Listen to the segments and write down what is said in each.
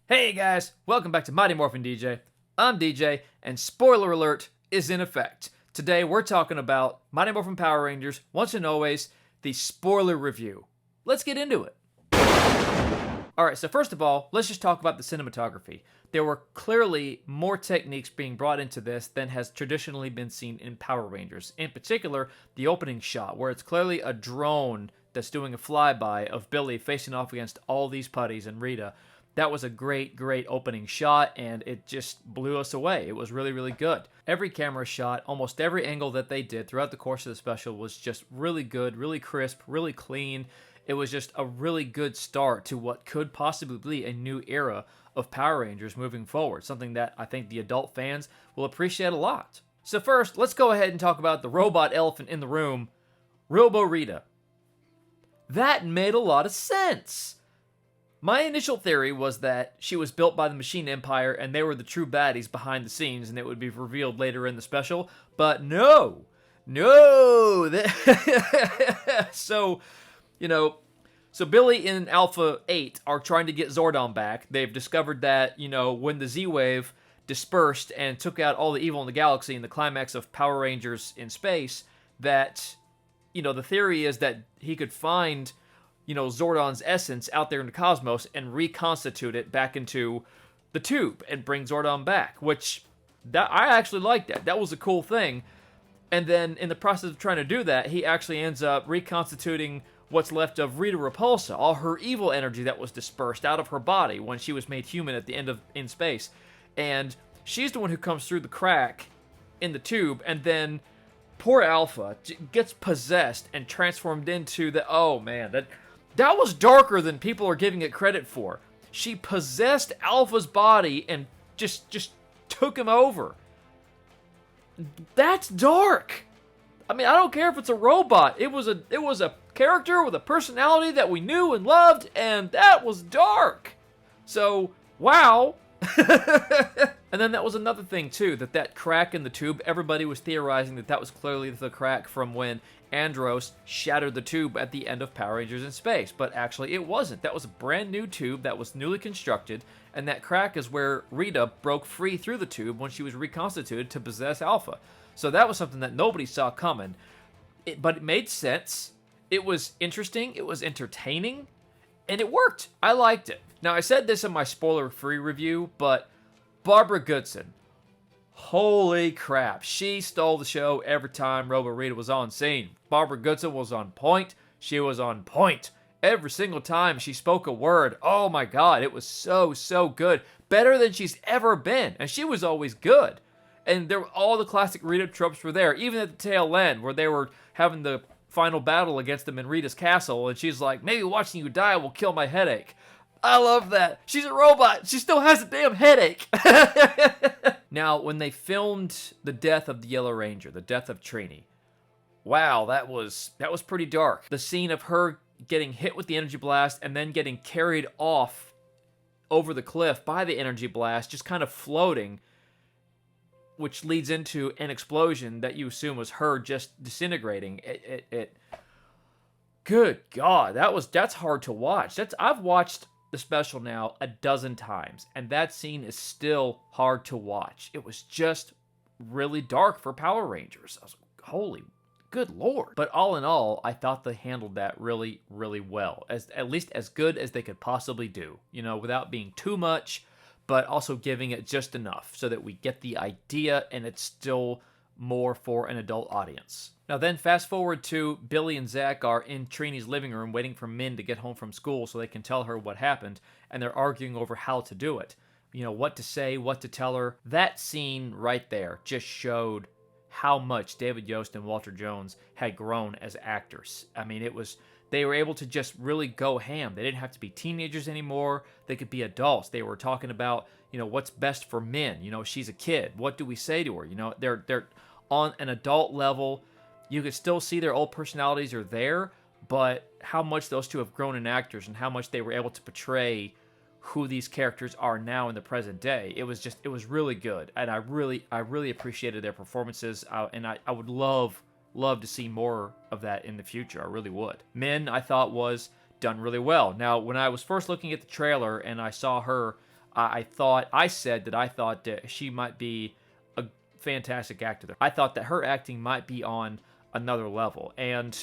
Hey guys, welcome back to Mighty Morphin DJ. I'm DJ, and spoiler alert is in effect. Today we're talking about Mighty Morphin Power Rangers, once and always, the spoiler review. Let's get into it. Alright, so first of all, let's just talk about the cinematography. There were clearly more techniques being brought into this than has traditionally been seen in Power Rangers. In particular, the opening shot, where it's clearly a drone that's doing a flyby of Billy facing off against all these putties and Rita. That was a great opening shot, and it just blew us away. It was really, really good. Every camera shot, almost every angle that they did throughout the course of the special was just really good, really crisp, really clean. It was just a really good start to what could possibly be a new era of Power Rangers moving forward, something that I think the adult fans will appreciate a lot. So first, let's go ahead and talk about the robot elephant in the room, Robo Rita. That made a lot of sense. My initial theory was that she was built by the Machine Empire and they were the true baddies behind the scenes and it would be revealed later in the special, but no. So Billy and Alpha 8 are trying to get Zordon back. They've discovered that, when the Z-Wave dispersed and took out all the evil in the galaxy in the climax of Power Rangers in Space, that, the theory is that he could find Zordon's essence out there in the cosmos and reconstitute it back into the tube and bring Zordon back, which I actually liked that. That was a cool thing. And then in the process of trying to do that, he actually ends up reconstituting what's left of Rita Repulsa, all her evil energy that was dispersed out of her body when she was made human at the end of In Space. And she's the one who comes through the crack in the tube, and then poor Alpha gets possessed and transformed into that was darker than people are giving it credit for. She possessed Alpha's body and just took him over. That's dark. I mean, I don't care if it's a robot. It was a character with a personality that we knew and loved, and that was dark. So, wow. And then that was another thing, too, that crack in the tube, everybody was theorizing that was clearly the crack from when Andros shattered the tube at the end of Power Rangers in Space, but actually it wasn't. That was a brand new tube that was newly constructed, and that crack is where Rita broke free through the tube when she was reconstituted to possess Alpha. So that was something that nobody saw coming, but it made sense. It was interesting, it was entertaining, and it worked. I liked it. Now, I said this in my spoiler-free review, but Barbara Goodson, holy crap, she stole the show every time Robo Rita was on scene. Barbara Goodson was on point. She was on point. Every single time she spoke a word, oh my god, it was so good. Better than she's ever been, and she was always good. And all the classic Rita tropes were there, even at the tail end, where they were having the final battle against them in Rita's castle, and she's like, maybe watching you die will kill my headache. I love that. She's a robot. She still has a damn headache. Now, when they filmed the death of the Yellow Ranger, the death of Trini, wow, that was pretty dark. The scene of her getting hit with the energy blast and then getting carried off over the cliff by the energy blast, just kind of floating, which leads into an explosion that you assume was her just disintegrating. Good God, that's hard to watch. I've watched the special now a dozen times, and that scene is still hard to watch. It was just really dark for Power Rangers. I was like, holy good lord. But all in all, I thought they handled that really, really well. At least as good as they could possibly do, without being too much, but also giving it just enough so that we get the idea and it's still more for an adult audience. Now then, fast forward to Billy and Zach are in Trini's living room waiting for Min to get home from school so they can tell her what happened, and they're arguing over how to do it. What to say, what to tell her. That scene right there just showed how much David Yost and Walter Jones had grown as actors. I mean, they were able to just really go ham. They didn't have to be teenagers anymore. They could be adults. They were talking about, what's best for Min. She's a kid. What do we say to her? They're on an adult level. You could still see their old personalities are there, but how much those two have grown in actors and how much they were able to portray who these characters are now in the present day. It was really good, and I really appreciated their performances, and I would love to see more of that in the future. I really would. Min, I thought, was done really well. Now, when I was first looking at the trailer and I saw her, I said that I thought that she might be a fantastic actor there. I thought that her acting might be on another level, and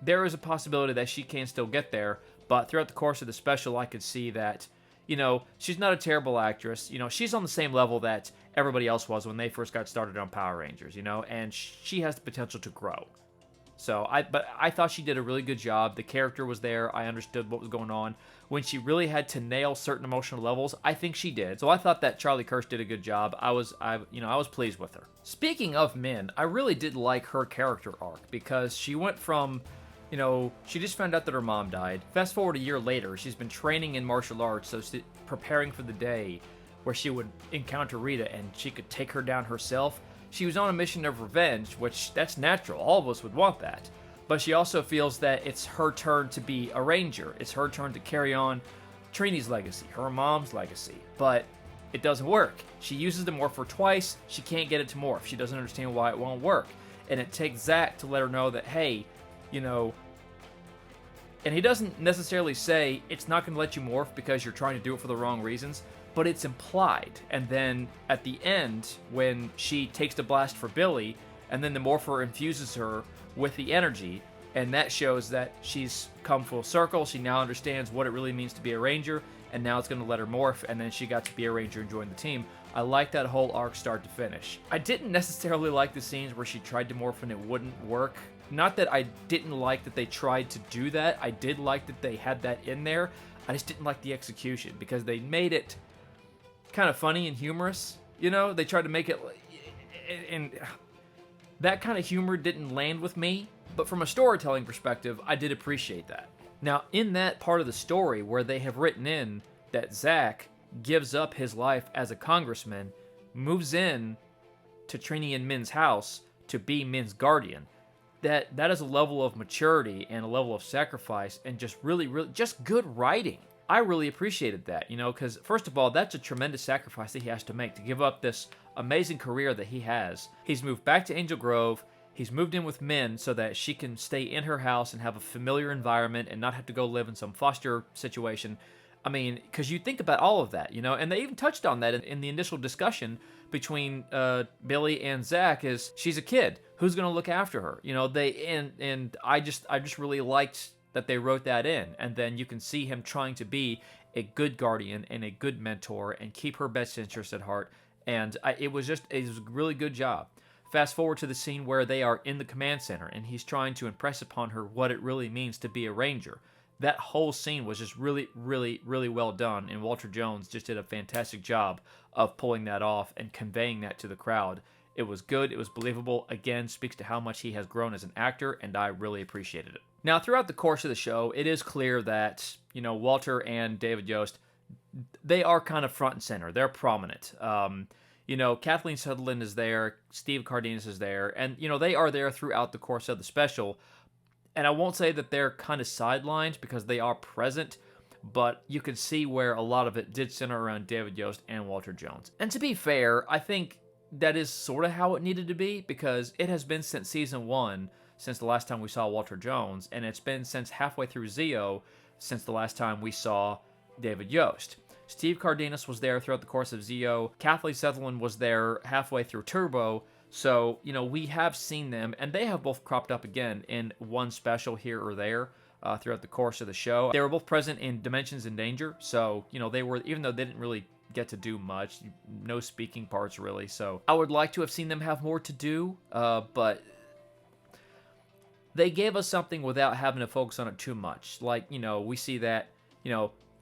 there is a possibility that she can still get there, but throughout the course of the special, I could see that, she's not a terrible actress. She's on the same level that everybody else was when they first got started on Power Rangers, and she has the potential to grow. But I thought she did a really good job. The character was there. I understood what was going on. When she really had to nail certain emotional levels, I think she did. So I thought that Charlie Kirsch did a good job. I was pleased with her. Speaking of Min, I really did like her character arc because she went from, she just found out that her mom died. Fast forward a year later, she's been training in martial arts, so preparing for the day where she would encounter Rita and she could take her down herself. She was on a mission of revenge, which that's natural. All of us would want that. But she also feels that it's her turn to be a ranger. It's her turn to carry on Trini's legacy, her mom's legacy. But it doesn't work. She uses the morpher twice. She can't get it to morph. She doesn't understand why it won't work. And it takes Zach to let her know that, hey, and he doesn't necessarily say it's not going to let you morph because you're trying to do it for the wrong reasons, but it's implied. And then at the end, when she takes the blast for Billy, and then the morpher infuses her with the energy, and that shows that she's come full circle. She now understands what it really means to be a ranger, and now it's going to let her morph, and then she got to be a ranger and join the team. I like that whole arc start to finish. I didn't necessarily like the scenes where she tried to morph and it wouldn't work. Not that I didn't like that they tried to do that. I did like that they had that in there. I just didn't like the execution because they made it kind of funny and humorous. They tried to make it, and that kind of humor didn't land with me. But from a storytelling perspective, I did appreciate that. Now, in that part of the story where they have written in that Zach gives up his life as a congressman, moves in to Trini and Min's house to be Min's guardian, that is a level of maturity and a level of sacrifice and just really, really, just good writing. I really appreciated that, because first of all, that's a tremendous sacrifice that he has to make to give up this amazing career that he has. He's moved back to Angel Grove. He's moved in with Min so that she can stay in her house and have a familiar environment and not have to go live in some foster situation. I mean, because you think about all of that, and they even touched on that in the initial discussion between Billy and Zach. Is she's a kid, who's going to look after her? And I just really liked that they wrote that in, and then you can see him trying to be a good guardian and a good mentor and keep her best interest at heart. And it was a really good job. Fast forward to the scene where they are in the command center and he's trying to impress upon her what it really means to be a ranger. That whole scene was just really, really, really well done, and Walter Jones just did a fantastic job of pulling that off and conveying that to the crowd. It was good, it was believable, again, speaks to how much he has grown as an actor, and I really appreciated it. Now, throughout the course of the show, it is clear that, Walter and David Yost, they are kind of front and center. They're prominent. Kathleen Sutherland is there, Steve Cardenas is there, and, they are there throughout the course of the special. And I won't say that they're kind of sidelined because they are present, but you can see where a lot of it did center around David Yost and Walter Jones. And to be fair, I think that is sort of how it needed to be, because it has been since season 1, since the last time we saw Walter Jones, and it's been since halfway through Zeo, since the last time we saw David Yost. Steve Cardenas was there throughout the course of Zeo. Kathleen Sutherland was there halfway through Turbo. So, we have seen them, and they have both cropped up again in one special here or there throughout the course of the show. They were both present in Dimensions in Danger, so, they were, even though they didn't really get to do much, no speaking parts really, so I would like to have seen them have more to do, but they gave us something without having to focus on it too much. Like, we see that,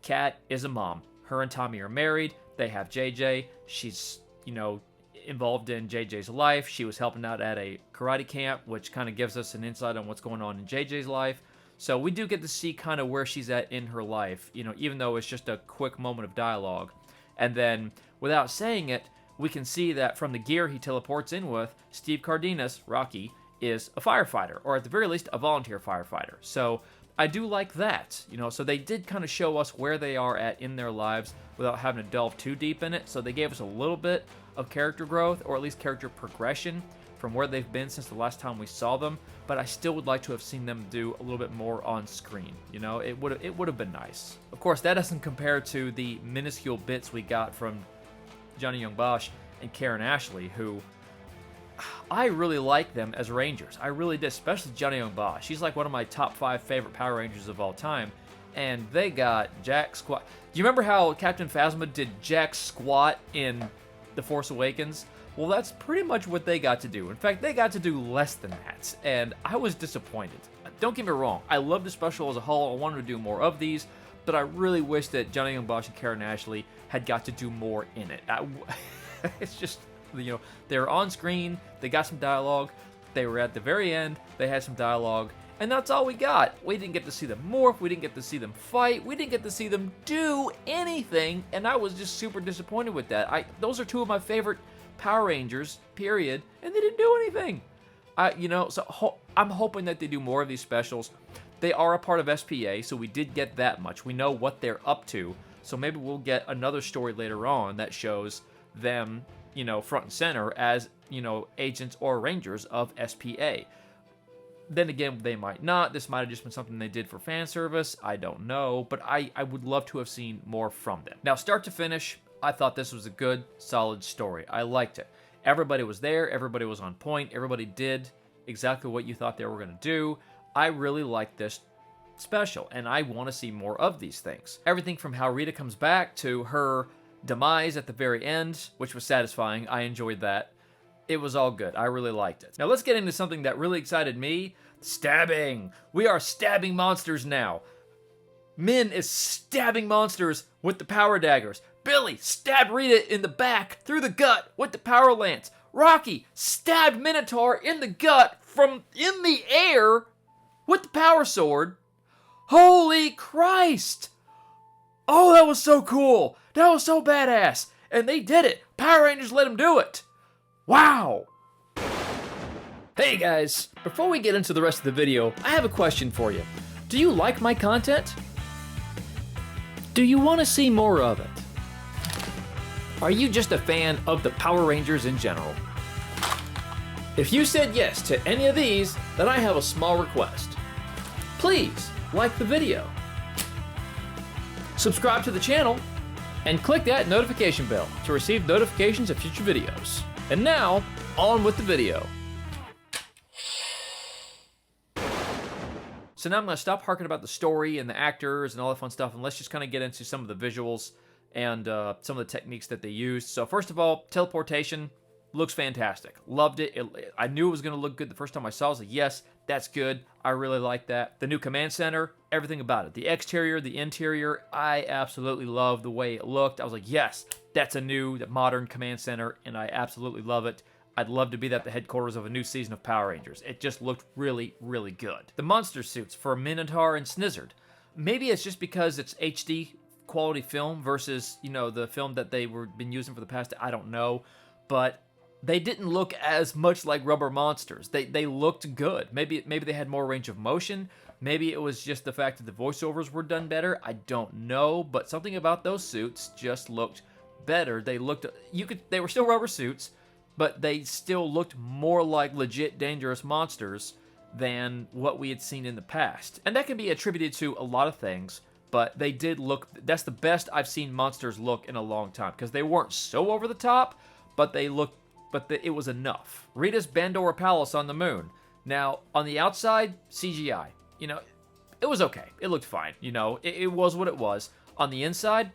Kat is a mom. Her and Tommy are married. They have JJ. She's, involved in JJ's life. She was helping out at a karate camp, which kind of gives us an insight on what's going on in JJ's life. So we do get to see kind of where she's at in her life, even though it's just a quick moment of dialogue. And then, without saying it, we can see that from the gear he teleports in with, Steve Cardenas, Rocky, is a firefighter, or at the very least, a volunteer firefighter. So I do like that, so they did kind of show us where they are at in their lives without having to delve too deep in it. So they gave us a little bit of character growth, or at least character progression from where they've been since the last time we saw them, but I still would like to have seen them do a little bit more on screen. You know, it would have been nice. Of course, that doesn't compare to the minuscule bits we got from Johnny Young Bosch and Karen Ashley, who I really like them as Rangers. I really did, especially Johnny Young Bosch. She's like one of my top 5 favorite Power Rangers of all time. And they got Jack Squat. Do you remember how Captain Phasma did Jack Squat in The Force Awakens? Well, that's pretty much what they got to do. In fact, they got to do less than that, and I was disappointed. Don't get me wrong, I love the special as a whole. I wanted to do more of these, but I really wish that Johnny Young Bosch and Karen Ashley had got to do more in it. It's just, you know, they were on screen, they got some dialogue, they were at the very end, they had some dialogue, and that's all we got. We didn't get to see them morph, we didn't get to see them fight, we didn't get to see them do anything, and I was just super disappointed with that. Those are 2 of my favorite Power Rangers, period, and they didn't do anything. So I'm hoping that they do more of these specials. They are a part of SPA, so we did get that much. We know what they're up to, so maybe we'll get another story later on that shows them, you know, front and center as, you know, agents or Rangers of SPA. Then again, they might not. This might have just been something they did for fan service. I don't know, but I would love to have seen more from them. Now, start to finish, I thought this was a good, solid story. I liked it. Everybody was there. Everybody was on point. Everybody did exactly what you thought they were going to do. I really liked this special, and I want to see more of these things. Everything from how Rita comes back to her demise at the very end, which was satisfying. I enjoyed that. It was all good. I really liked it. Now let's get into something that really excited me. Stabbing. We are stabbing monsters now. Min is stabbing monsters with the power daggers. Billy stabbed Rita in the back through the gut with the power lance. Rocky stabbed Minotaur in the gut from in the air with the power sword. Holy Christ! Oh, that was so cool. That was so badass. And they did it. Power Rangers let them do it. Wow! Hey guys, before we get into the rest of the video, I have a question for you. Do you like my content? Do you want to see more of it? Are you just a fan of the Power Rangers in general? If you said yes to any of these, then I have a small request. Please like the video, subscribe to the channel, and click that notification bell to receive notifications of future videos. And now, on with the video. So now I'm going to stop harking about the story and the actors and all that fun stuff, and let's just kind of get into some of the visuals and some of the techniques that they used. So first of all, teleportation looks fantastic. Loved it. I knew it was going to look good the first time I saw it. I was like, yes, that's good. I really like that. The new command center, everything about it. The exterior, the interior, I absolutely love the way it looked. I was like, yes, that's a new, modern command center, and I absolutely love it. I'd love to be at the headquarters of a new season of Power Rangers. It just looked really, really good. The monster suits for Minotaur and Snizzard. Maybe it's just because it's HD quality film versus, you know, the film that they were been using for the past, I don't know. But they didn't look as much like rubber monsters. They looked good. Maybe they had more range of motion. Maybe it was just the fact that the voiceovers were done better. I don't know. But something about those suits just looked better. They were still rubber suits, but they still looked more like legit dangerous monsters than what we had seen in the past. And that can be attributed to a lot of things, but they did look, that's the best I've seen monsters look in a long time, because they weren't so over the top, but they looked, it was enough. Rita's Bandora Palace on the moon. Now, on the outside, CGI. You know, it was okay. It looked fine. You know, it was what it was. On the inside,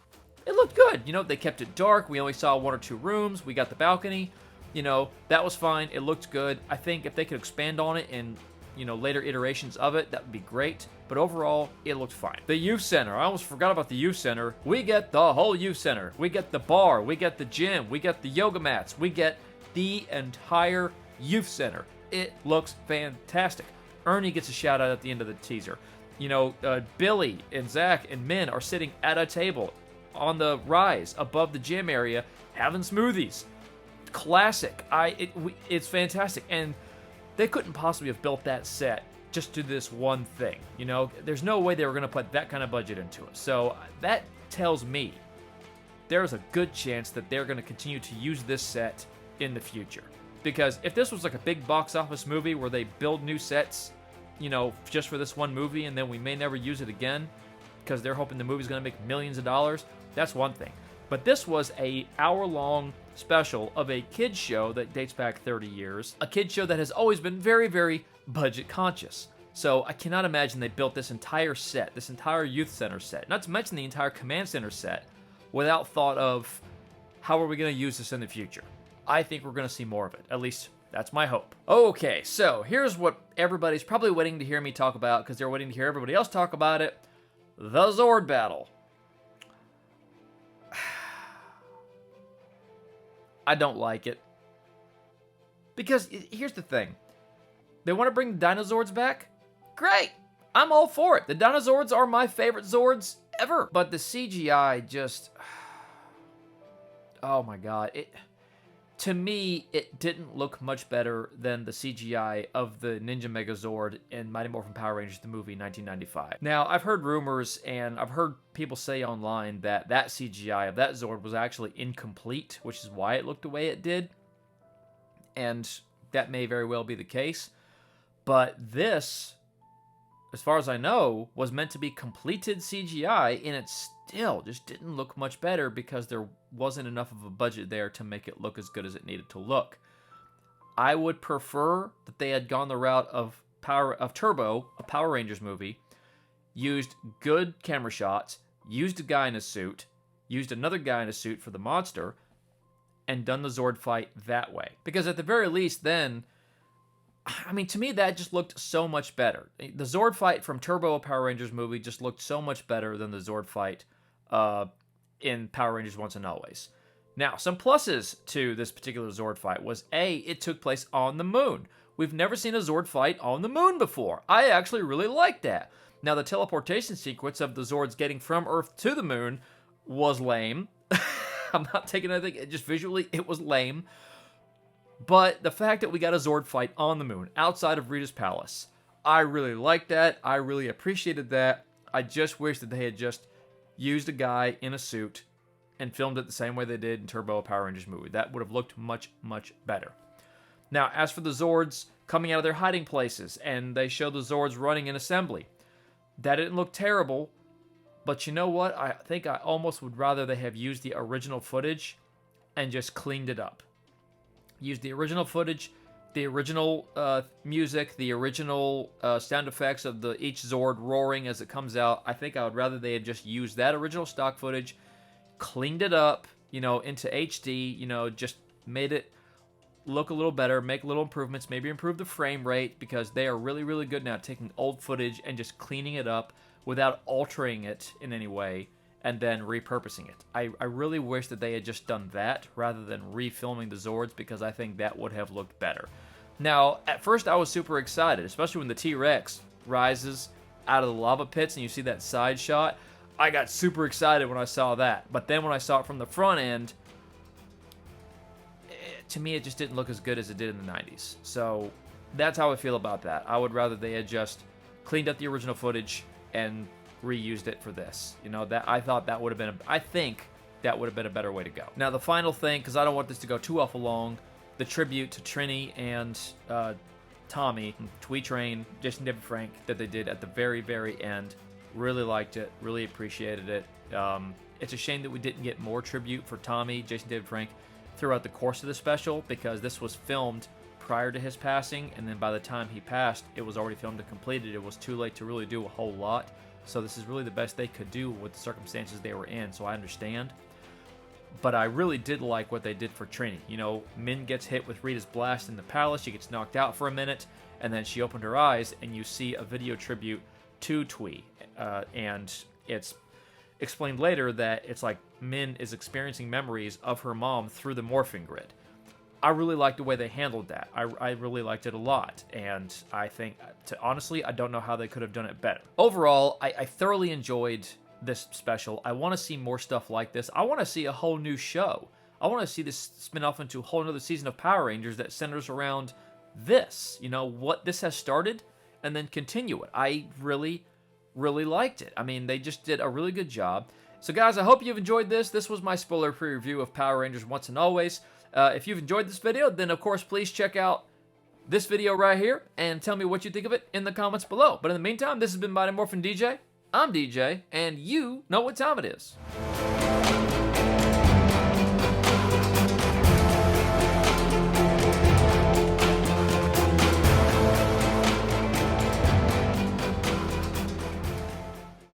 it looked good. You know, they kept it dark. We only saw 1 or 2 rooms. We got the balcony. You know, that was fine. It looked good. I think if they could expand on it in, you know, later iterations of it, that would be great. But overall, it looked fine. The youth center. I almost forgot about the youth center. We get the whole youth center. We get the bar. We get the gym. We get the yoga mats. We get the entire youth center. It looks fantastic. Ernie gets a shout out at the end of the teaser. You know, Billy and Zach and Min are sitting at a table on the rise above the gym area having smoothies. Classic. It's fantastic. And they couldn't possibly have built that set just to this one thing. You know, there's no way they were going to put that kind of budget into it. So that tells me there's a good chance that they're going to continue to use this set in the future. Because if this was like a big box office movie where they build new sets, you know, just for this one movie, and then we may never use it again because they're hoping the movie's going to make millions of dollars, that's one thing. But this was a hour-long special of a kids show that dates back 30 years. A kids show that has always been very, very budget conscious. So I cannot imagine they built this entire set, this entire youth center set, not to mention the entire command center set, without thought of how are we going to use this in the future. I think we're going to see more of it. At least that's my hope. Okay, so here's what everybody's probably waiting to hear me talk about because they're waiting to hear everybody else talk about it. The Zord battle. I don't like it. Because here's the thing. They want to bring the dinosaurs back? Great! I'm all for it. The dinosaurs are my favorite Zords ever. But the CGI just... Oh my god. To me, it didn't look much better than the CGI of the Ninja Megazord in Mighty Morphin Power Rangers, the movie, 1995. Now, I've heard rumors, and I've heard people say online that that CGI of that Zord was actually incomplete, which is why it looked the way it did. And that may very well be the case. But this, as far as I know, was meant to be completed CGI, and it still just didn't look much better because there wasn't enough of a budget there to make it look as good as it needed to look. I would prefer that they had gone the route of Turbo, a Power Rangers movie, used good camera shots, used a guy in a suit, used another guy in a suit for the monster, and done the Zord fight that way. Because at the very least then, I mean, to me, that just looked so much better. The Zord fight from Turbo, a Power Rangers movie, just looked so much better than the Zord fight in Power Rangers Once and Always. Now, some pluses to this particular Zord fight was, A, it took place on the moon. We've never seen a Zord fight on the moon before. I actually really liked that. Now, the teleportation sequence of the Zords getting from Earth to the moon was lame. I'm not taking anything, just visually, it was lame. But the fact that we got a Zord fight on the moon, outside of Rita's palace, I really liked that. I really appreciated that. I just wish that they had just used a guy in a suit and filmed it the same way they did in Turbo, a Power Rangers movie. That would have looked much, much better. Now, as for the Zords coming out of their hiding places, and they show the Zords running in assembly, that didn't look terrible, but you know what? I think I almost would rather they have used the original footage and just cleaned it up. Use the original footage, the original music, the original sound effects of each Zord roaring as it comes out. I think I would rather they had just used that original stock footage, cleaned it up, into HD, just made it look a little better, make little improvements, maybe improve the frame rate, because they are really, really good now at taking old footage and just cleaning it up without altering it in any way, and then repurposing it. I really wish that they had just done that rather than refilming the Zords, because I think that would have looked better. Now, at first I was super excited, especially when the T-Rex rises out of the lava pits and you see that side shot. I got super excited when I saw that. But then when I saw it from the front end, to me it just didn't look as good as it did in the 90s. So that's how I feel about that. I would rather they had just cleaned up the original footage and reused it for this. I thought that would have been, I think that would have been a better way to go. Now, the final thing, because I don't want this to go too awful long, the tribute to Trini and Tommy, Twee Train, Jason David Frank, that they did at the very, very end. Really liked it, really appreciated it. It's a shame that we didn't get more tribute for Tommy, Jason David Frank, throughout the course of the special, because this was filmed prior to his passing, and then by the time he passed, it was already filmed and completed. It was too late to really do a whole lot. So this is really the best they could do with the circumstances they were in, so I understand. But I really did like what they did for Trini. Min gets hit with Rita's blast in the palace, she gets knocked out for a minute, and then she opened her eyes, and you see a video tribute to Twee. And it's explained later that it's like Min is experiencing memories of her mom through the morphing grid. I really liked the way they handled that. I really liked it a lot, and I think, honestly, I don't know how they could have done it better. Overall, I thoroughly enjoyed this special. I want to see more stuff like this. I want to see a whole new show. I want to see this spin off into a whole other season of Power Rangers that centers around this, what this has started, and then continue it. I really, really liked it. I mean, they just did a really good job. So guys, I hope you've enjoyed this. This was my spoiler-free review of Power Rangers Once and Always. If you've enjoyed this video, then of course please check out this video right here and tell me what you think of it in the comments below. But in the meantime, this has been Mighty Morphin DJ. I'm DJ, and you know what time it is.